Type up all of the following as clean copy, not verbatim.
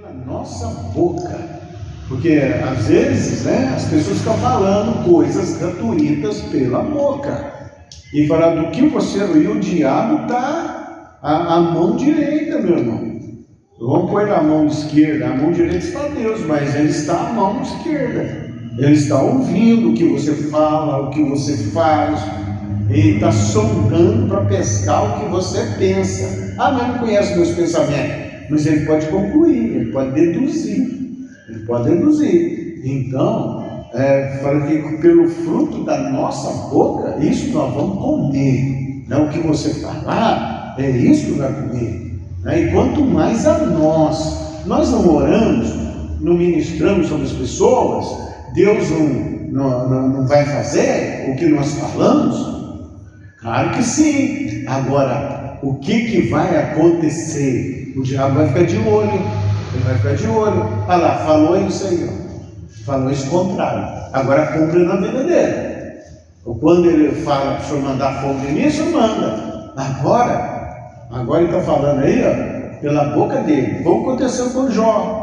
pela nossa boca, porque às vezes, né, as pessoas ficam falando coisas gratuitas pela boca e falar do que você e o diabo está a mão direita, meu irmão. Vamos pôr na mão esquerda, a mão direita está Deus, mas ele está à mão esquerda. Ele está ouvindo o que você fala, o que você faz. Ele está sondando para pescar o que você pensa. Ah, mas não conhece meus pensamentos. Mas ele pode concluir, ele pode deduzir. Ele pode deduzir. Então, fala que pelo fruto da nossa boca, isso nós vamos comer. Não, o que você falar, é isso que vai comer. E quanto mais a nós não oramos, não ministramos sobre as pessoas, Deus não vai fazer o que nós falamos? Claro que sim. Agora, o que vai acontecer? O diabo vai ficar de olho. Ele vai ficar de olho. Olha lá, falou isso aí, ó. Falou isso contrário. Agora cumpre na vida dele. Ou quando ele fala para o senhor mandar fogo em mim, o senhor manda. Agora ele está falando aí, ó, pela boca dele. Como aconteceu com Jó.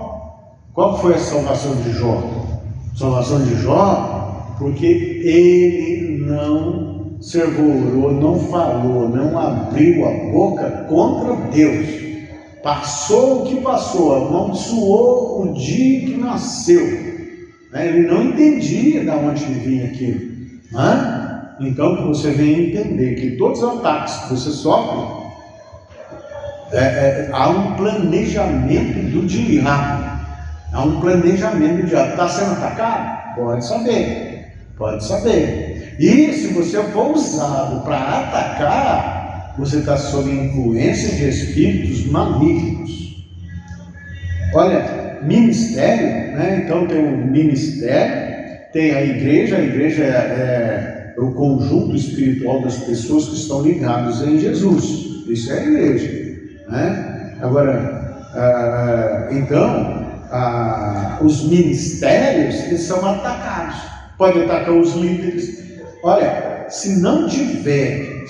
Qual foi a salvação de Jó? Salvação de Jó, porque ele não servorou, não falou, não abriu a boca contra Deus. Passou o que passou, amaldiçoou o dia que nasceu. Ele não entendia de onde vinha aquilo. Então que você venha entender que todos os ataques que você sofre, há um planejamento do diabo. Há um planejamento do diabo. Está sendo atacado? Pode saber. Pode saber. E se você for usado para atacar, você está sob influência de espíritos malignos. Olha, ministério, né? Então tem um ministério, tem a igreja é o conjunto espiritual das pessoas que estão ligadas em Jesus. Isso é a igreja, né? Agora, então, os ministérios, eles são atacados. Pode atacar os líderes. Olha, se não tiver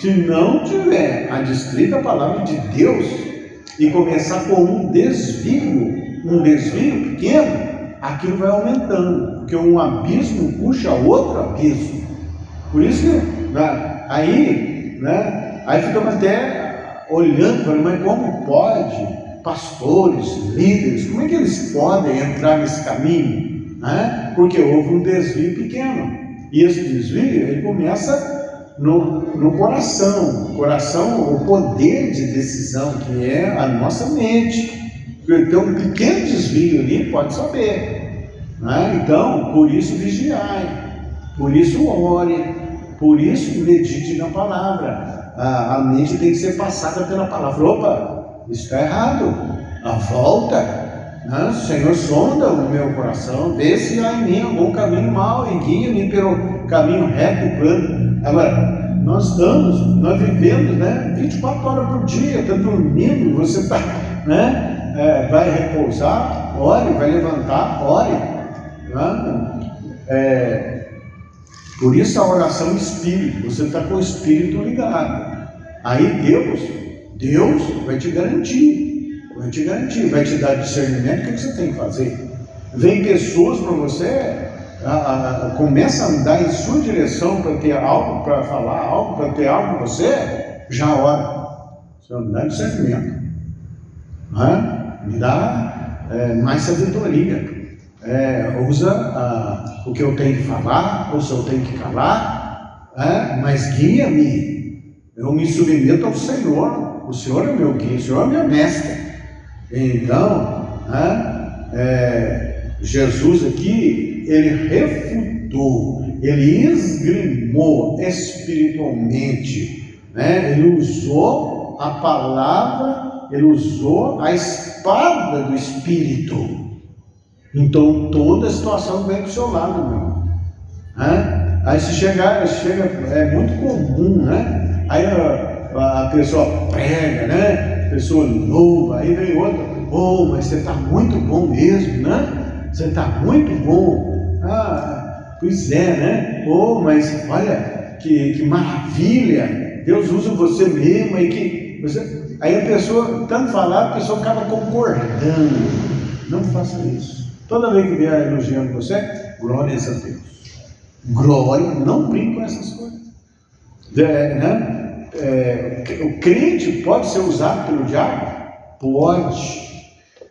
a distrita palavra de Deus e começar com um desvio pequeno, aquilo vai aumentando, porque um abismo puxa outro abismo. Por isso que aí ficamos até olhando, falando, mas como pode pastores, líderes, como é que eles podem entrar nesse caminho? Porque houve um desvio pequeno. E esse desvio, ele começa no coração. O coração, o poder de decisão, que é a nossa mente. Então, um pequeno desvio ali, pode saber. Então, por isso vigiai, por isso ore, por isso medite na palavra. A mente tem que ser passada pela palavra. Opa, isso está errado. A volta. Senhor, sonda o meu coração, vê se há em mim algum caminho mau e guia-me pelo caminho reto e plano. Agora, nós vivemos, 24 horas por dia, está dormindo, você está, vai repousar, ore, vai levantar, ore. Por isso a oração espírito, você está com o espírito ligado. Aí Deus vai te garantir. Vai te dar discernimento. O que você tem que fazer? Vem pessoas para você, começa a andar em sua direção para ter algo para falar, algo para ter algo com você, já ora. Você não dá discernimento. Me dá mais sabedoria. Usa o que eu tenho que falar, ou se eu tenho que calar, mas guia-me. Eu me submeto ao Senhor. O Senhor é meu guia, o Senhor é meu mestre. Então, Jesus aqui, ele refutou, ele esgrimou espiritualmente, ele usou a palavra, ele usou a espada do Espírito. Então, toda a situação vem do seu lado, meu irmão. Aí se chega, é muito comum, aí a pessoa prega, a pessoa louva, aí vem outra, mas você está muito bom mesmo, Você está muito bom. Pois é, mas olha, que maravilha, Deus usa você mesmo, aí a pessoa, tanto falar, a pessoa acaba concordando. Não faça isso. Toda vez que vier elogiando você, glórias a Deus. Glória, não brinque com essas coisas. O crente pode ser usado pelo diabo? Pode.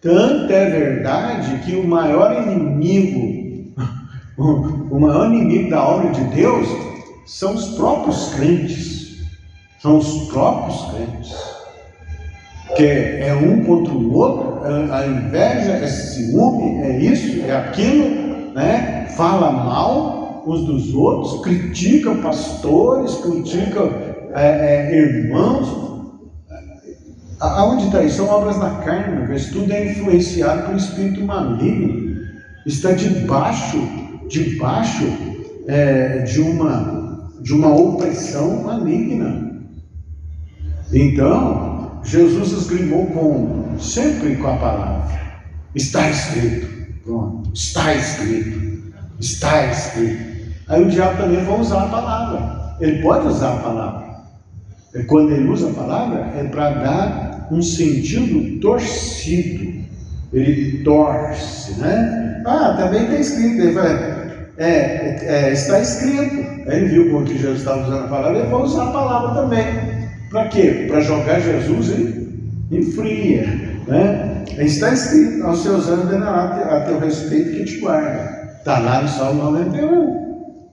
Tanto é verdade que o maior inimigo da obra de Deus são os próprios crentes. São os próprios crentes. Que é um contra o outro, a inveja, é ciúme, é isso, é aquilo, né? Fala mal uns dos outros, critica pastores, critica irmãos. Aonde está isso? São obras da carne, mas tudo é influenciado pelo espírito maligno. Está debaixo de uma opressão maligna. Então, Jesus esgrimou sempre com a palavra. Está escrito. Pronto. Está escrito. Está escrito. Aí o diabo também vai usar a palavra. Ele pode usar a palavra. E quando ele usa a palavra, é para dar um sentido torcido. Ele torce, né? Também está escrito. Ele fala, está escrito. Aí ele viu como que Jesus estava usando a palavra, ele vai usar a palavra também. Para quê? Para jogar Jesus em fria, né? Está escrito, aos seus anos dará a teu respeito que te guarda. Está lá no Salmo 91,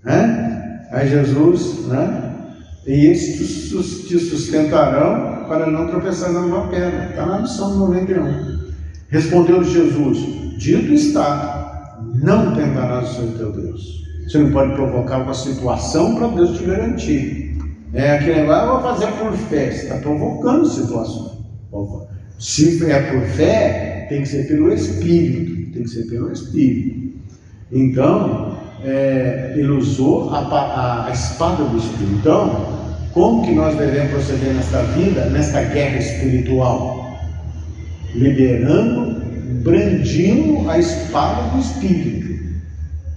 né? Aí Jesus, né? E estes te sustentarão para não tropeçar numa pedra. Está lá no Salmo 91. Respondeu Jesus, dito está, não tentarás o Senhor teu Deus. Você não pode provocar uma situação para Deus te garantir. Aquele negócio, eu vou fazer por fé. Você está provocando situações. Se é por fé, tem que ser pelo Espírito. Tem que ser pelo Espírito. Então, ele usou a espada do Espírito. Então, como que nós devemos proceder nesta vida, nesta guerra espiritual? Liberando, brandindo a espada do Espírito,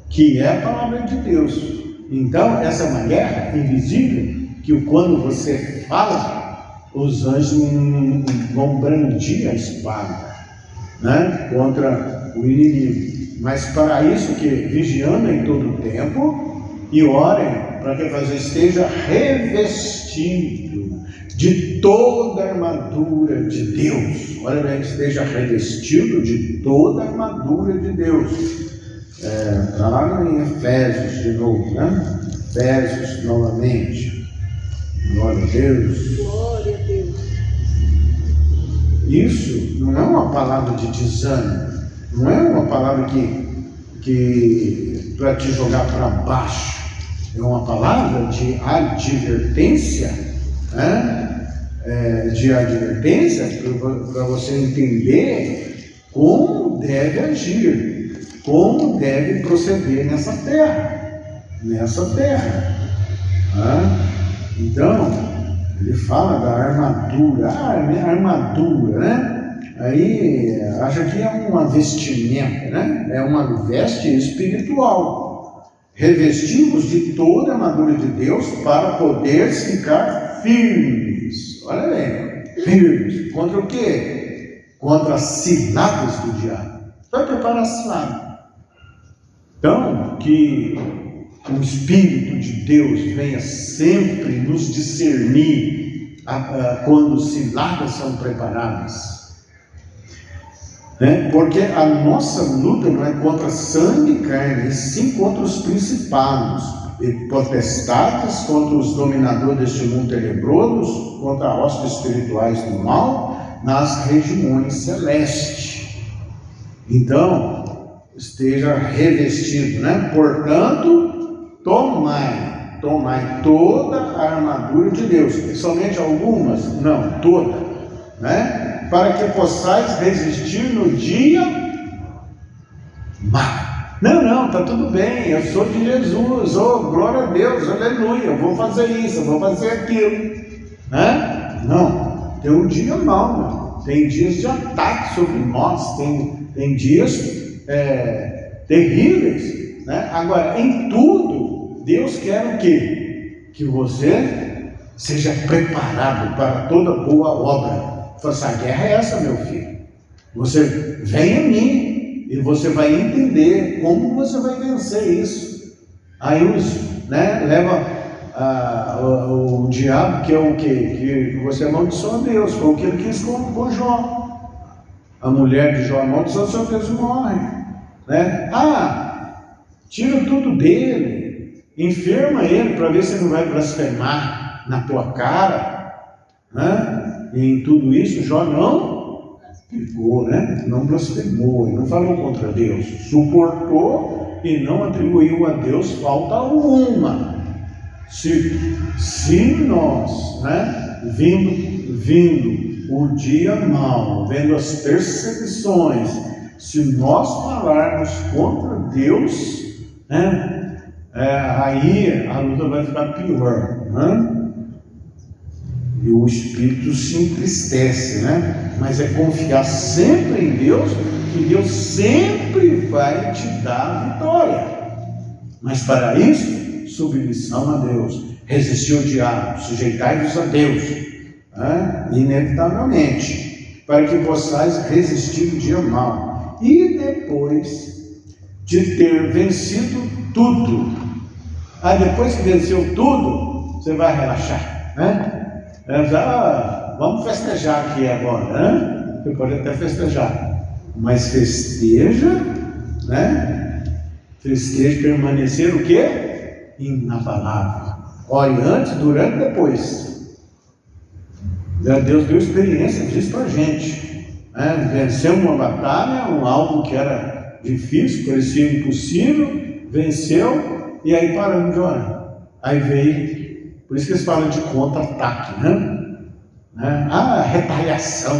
que é a palavra de Deus. Então, essa é uma guerra invisível, que quando você fala, os anjos vão brandir a espada, né, contra o inimigo. Mas para isso que vigiando em todo o tempo e orem para que você esteja revestido de toda a armadura de Deus. Olha bem, que esteja revestido de toda a armadura de Deus. Está lá em Efésios de novo, né? Efésios novamente. Glória a Deus. Glória a Deus. Isso não é uma palavra de desânimo, não é uma palavra que para te jogar para baixo, é uma palavra de advertência, né? De advertência para você entender como deve agir, como deve proceder nessa terra, né? Então, ele fala da armadura, armadura, né? Aí, acha que é uma vestimenta, né? É uma veste espiritual. Revestimos de toda a armadura de Deus para poder ficar firmes. Olha bem, firmes. Contra o quê? Contra as ciladas do diabo. Vai preparar a cilada. Então, que o Espírito de Deus venha sempre nos discernir quando ciladas são preparadas, né? Porque a nossa luta não é contra sangue e carne, e sim contra os principados e potestades, contra os dominadores deste mundo tenebroso, contra hostes espirituais do mal nas regiões celestes. Então, esteja revestido, né? Portanto, tomai toda a armadura de Deus. Somente algumas? Não, toda, né? Para que possais resistir no dia mau. Não, está tudo bem, eu sou de Jesus, glória a Deus, aleluia, eu vou fazer isso, eu vou fazer aquilo, né? Não, tem um dia mau, meu. Tem dias de ataque sobre nós, tem dias terríveis, né? Agora, em tudo, Deus quer o quê? Que você seja preparado para toda boa obra. Essa guerra é essa, meu filho. Você vem a mim e você vai entender como você vai vencer isso. Aí leva o diabo, que é o quê? Que você amaldiçoa Deus. Foi o que ele quis com Jó. A mulher de Jó amaldiçoa, seu Deus morre. Né? Tira tudo dele, enferma ele para ver se ele não vai blasfemar na tua cara. Né? E em tudo isso, Jó não pegou, né? Não blasfemou, não falou contra Deus, suportou e não atribuiu a Deus falta alguma. Se nós, vindo o dia mau, vendo as perseguições, se nós falarmos contra Deus, aí a luta vai ficar pior, e o espírito se entristece, mas é confiar sempre em Deus, que Deus sempre vai te dar a vitória. Mas para isso, submissão a Deus, resistir ao diabo, sujeitai-vos a Deus, inevitavelmente, para que possais resistir o dia mau. E depois de ter vencido tudo, depois que venceu tudo, você vai relaxar, vamos festejar aqui agora, Você pode até festejar, mas festeja, festeja permanecer o quê? Inabalável. Ore antes, durante e depois. Deus deu experiência disso para a gente. Venceu uma batalha, algo que era difícil, parecia impossível, venceu, e aí paramos de orar. Aí veio, por isso que eles falam de contra-ataque, retaliação.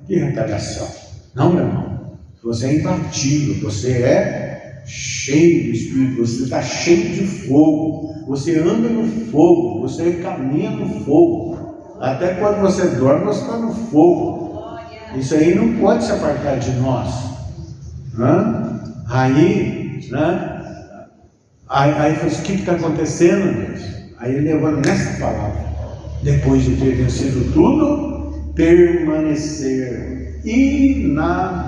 Que retaliação? Não, meu irmão. Você é imbatível, você é cheio do Espírito, você está cheio de fogo, você anda no fogo, você caminha no fogo. Até quando você dorme, você está no fogo. Isso aí não pode se apartar de nós. Aí o que está acontecendo, Deus? Aí ele levando nessa palavra: depois de ter vencido tudo, permanecer inabalável.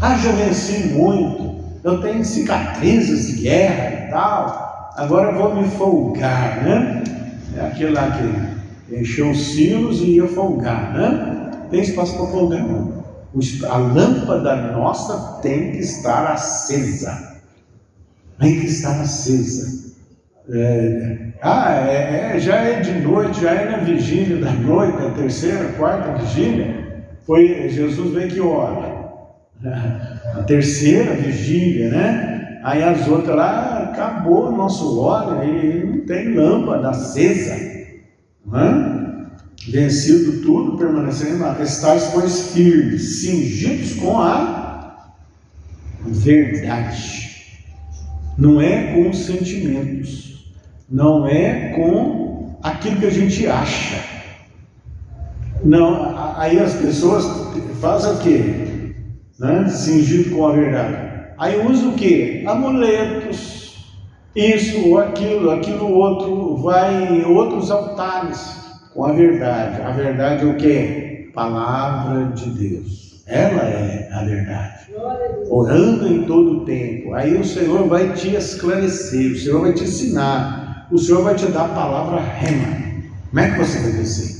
Já venci muito, eu tenho cicatrizes de guerra e tal, agora eu vou me folgar, É aquele lá que encheu os silos e ia folgar, Tem espaço para folgar, não. A lâmpada nossa tem que estar acesa. Tem que estar acesa. Já é de noite, já é na vigília da noite, a terceira, quarta vigília. Jesus veio que hora? A terceira vigília, Aí as outras lá, acabou o nosso óleo, e não tem lâmpada acesa. Vencido tudo, permanecendo lá. Estais, pois, firmes, cingidos com a verdade. Não é com os sentimentos, não é com aquilo que a gente acha. Não, aí as pessoas fazem o quê? Cingido com a verdade. Aí usa o quê? Amuletos, isso ou aquilo outro, vai em outros altares com a verdade. A verdade é o quê? Palavra de Deus. Ela é a verdade. Orando em todo o tempo. Aí o Senhor vai te esclarecer, o Senhor vai te ensinar, o Senhor vai te dar a palavra rema. Como é que você vai descer?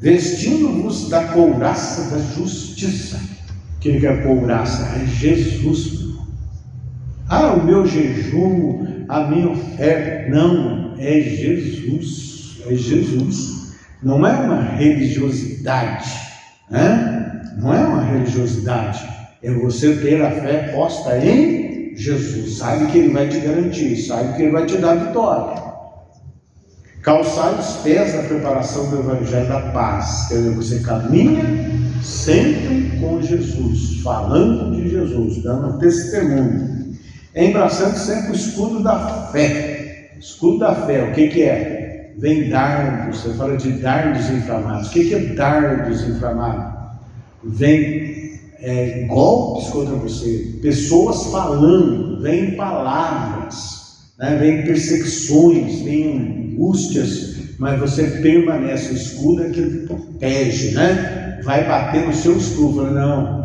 Vestindo-vos da couraça da justiça. Quem que é a couraça? É Jesus. O meu jejum, a minha oferta. Não, é Jesus. É Jesus. Não é uma religiosidade. Não é uma religiosidade. É você ter a fé posta em Jesus. Sabe que Ele vai te garantir, sabe que Ele vai te dar vitória. Calçar os pés na preparação do Evangelho da Paz. Quer dizer, você caminha sempre com Jesus, falando de Jesus, dando testemunho, embraçando sempre o escudo da fé. Escudo da fé, o que é? Vem dardos, você fala de dardos inflamados. O que é dardos inflamados? Vem golpes contra você, pessoas falando, vem palavras, vem perseguições, vem angústias, mas você permanece. O escudo é aquilo que protege, vai bater no seu escudo. Não,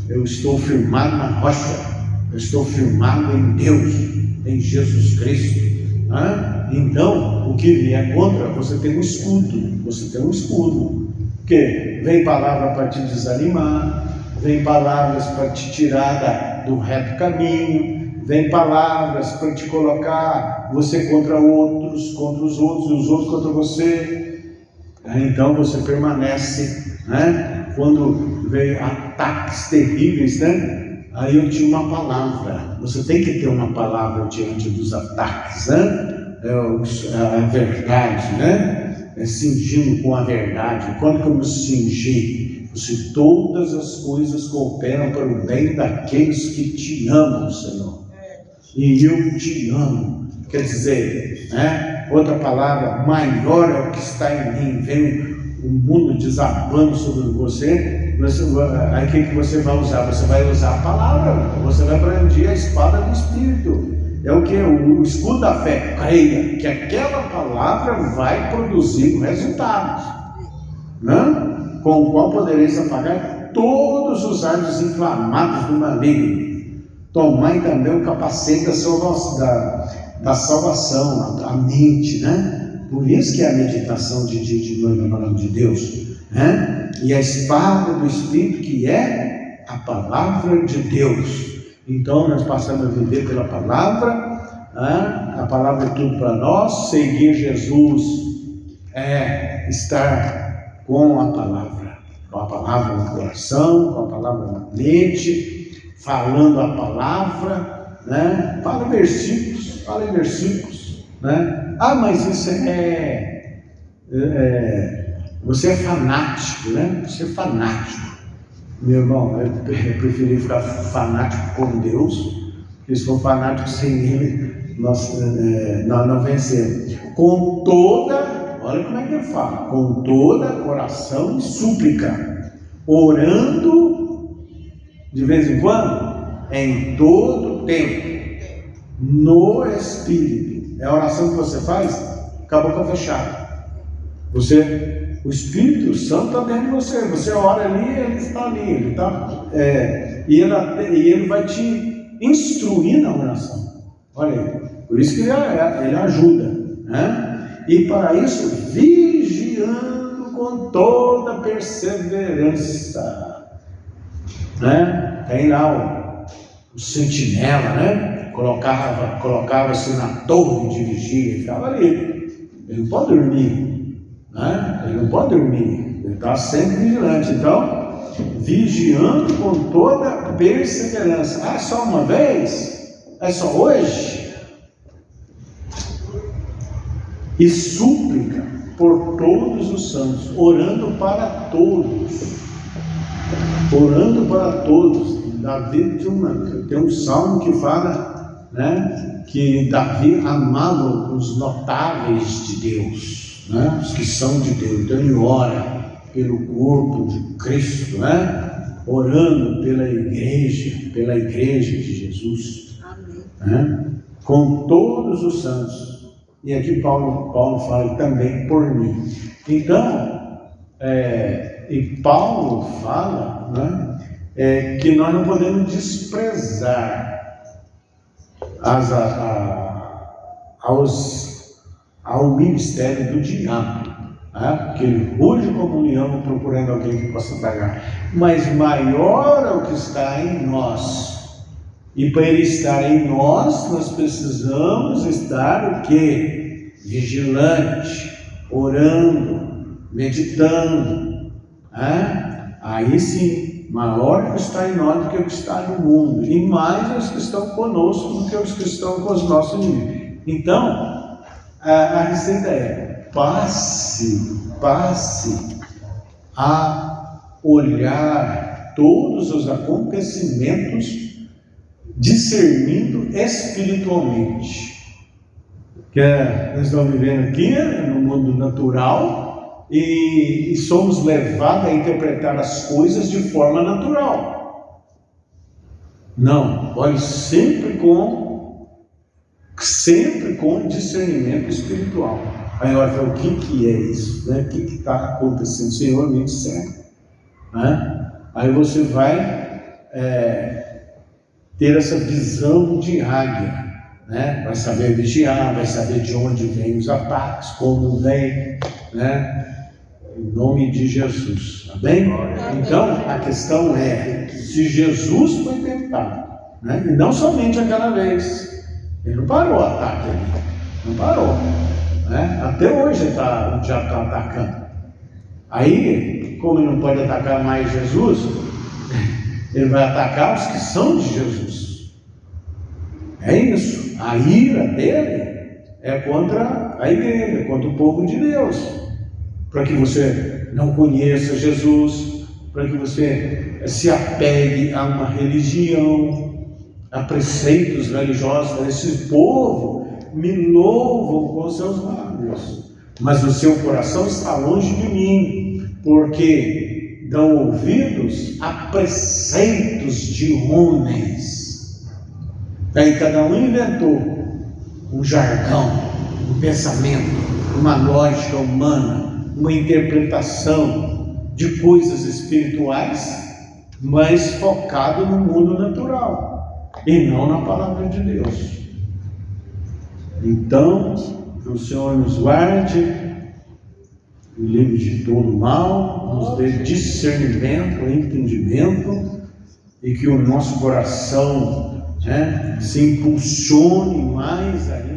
eu estou firmado na rocha, eu estou firmado em Deus, em Jesus Cristo. Então, o que vier contra, você tem um escudo, porque vem palavra para te desanimar, vem palavras para te tirar do reto caminho, vem palavras para te colocar você contra outros, contra os outros, e os outros contra você. Então você permanece, quando veio ataques terríveis, aí eu tinha uma palavra. Você tem que ter uma palavra diante dos ataques, a verdade, cingindo com a verdade. Quando que eu me cingi? Se todas as coisas cooperam para o bem daqueles que te amam, Senhor, e eu te amo. Quer dizer, outra palavra, maior é o que está em mim. Vem o mundo desabando sobre você. Aí o que você vai usar? Você vai usar a palavra, você vai brandir a espada do Espírito. É o que? O escudo da fé. Creia que aquela palavra vai produzir resultados, com o qual podereis apagar todos os dardos inflamados do maligno. Tomai também o capacete da salvação, a mente, Por isso que é a meditação de noite na palavra de Deus, E a espada do Espírito, que é a palavra de Deus. Então nós passamos a viver pela palavra, a palavra é tudo para nós. Seguir Jesus é estar com a palavra no coração, com a palavra na mente, falando a palavra, Fala em versículos, mas isso você é fanático, Você é fanático. Meu irmão, eu preferi ficar fanático com Deus, porque se for fanático sem Ele, nós não vencemos. Com toda, olha como é que ele fala, com toda oração e súplica, orando de vez em quando, em todo tempo, no Espírito. É a oração que você faz com a boca fechada. O Espírito Santo está dentro de você. Você ora ali, ele está ali, e ele vai te instruir na oração. Olha aí, por isso que ele ajuda, E para isso, vigiando com toda perseverança, Tem lá o sentinela, colocava-se na torre de vigia e ficava ali. Ele não pode dormir. Ele está sempre vigilante. Então, vigiando com toda perseverança. É só uma vez? É só hoje? E súplica por todos os santos, orando para todos. Davi tem um salmo que fala, que Davi amava os notáveis de Deus, os que são de Deus. Então ele ora pelo corpo de Cristo, orando pela igreja de Jesus, com todos os santos. E aqui Paulo fala também por mim. Então, e Paulo fala, que nós não podemos desprezar ao ministério do diabo, porque ele ruge como um leão procurando alguém que possa tragar. Mas maior é o que está em nós, e para ele estar em nós precisamos estar o quê? Vigilante, orando, meditando, aí sim, maior que está em nós do que o que está no mundo, e mais os que estão conosco do que os que estão com os nossos inimigos. Então, a receita é: passe a olhar todos os acontecimentos discernindo espiritualmente. Que nós estamos vivendo aqui no mundo natural e somos levados a interpretar as coisas de forma natural. Não, olhe sempre com discernimento espiritual. Aí olha, o que é isso? O que está acontecendo? Senhor, me discerne. né? Aí você vai ter essa visão de águia, né? Vai saber vigiar, vai saber de onde vêm os ataques, como vem, né? Em nome de Jesus, tá bem? Então a questão é se Jesus foi tentado, né? E não somente aquela vez, ele não parou o ataque ali, não parou, né? Até hoje já está atacando. Aí, como ele não pode atacar mais Jesus, ele vai atacar os que são de Jesus. É isso. A ira dele é contra a igreja, contra o povo de Deus. Para que você não conheça Jesus, para que você se apegue a uma religião, a preceitos religiosos. Esse povo me louvam com seus lábios, mas o seu coração está longe de mim, porque dão ouvidos a preceitos de homens. Daí cada um inventou um jargão, um pensamento, uma lógica humana, uma interpretação de coisas espirituais, mas focado no mundo natural e não na palavra de Deus. Então, que o Senhor nos guarde, nos livre de todo mal, nos dê discernimento, entendimento, e que o nosso coração se impulsione mais ainda